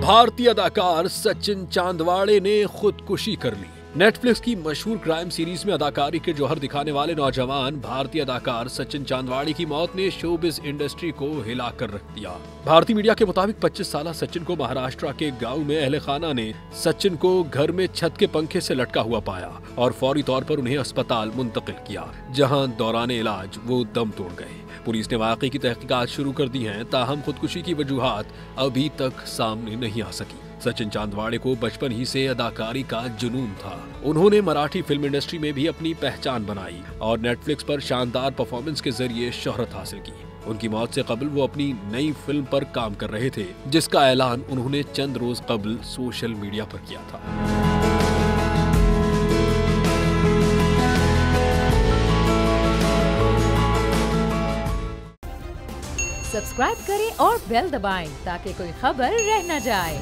भारतीय अदाकार सचिन चांदवाड़े ने खुदकुशी कर ली। नेटफ्लिक्स की मशहूर क्राइम सीरीज में अदाकारी के जौहर दिखाने वाले नौजवान भारतीय अदाकार सचिन चांदवाड़े की मौत ने शोबिज इंडस्ट्री को हिलाकर रख दिया। भारतीय मीडिया के मुताबिक 25 साल सचिन को महाराष्ट्र के गांव में अहले खाना ने सचिन को घर में छत के पंखे से लटका हुआ पाया और फौरी तौर पर उन्हें अस्पताल मुंतकिल किया, जहां दौरान इलाज वो दम तोड़ गए। पुलिस ने वाकई की तहकीकात शुरू कर दी हैं, ताहम खुदकुशी की वजूहात अभी तक सामने नहीं आ सकी। सचिन चांदवाड़े को बचपन ही से अदाकारी का जुनून था। उन्होंने मराठी फिल्म इंडस्ट्री में भी अपनी पहचान बनाई और नेटफ्लिक्स पर शानदार परफॉर्मेंस के जरिए शोहरत हासिल की। उनकी मौत से कबल वो अपनी नई फिल्म पर काम कर रहे थे, जिसका ऐलान उन्होंने चंद रोज कबल सोशल मीडिया पर किया था। सब्सक्राइब करें और बेल दबाएं ताकि कोई खबर रह न जाए।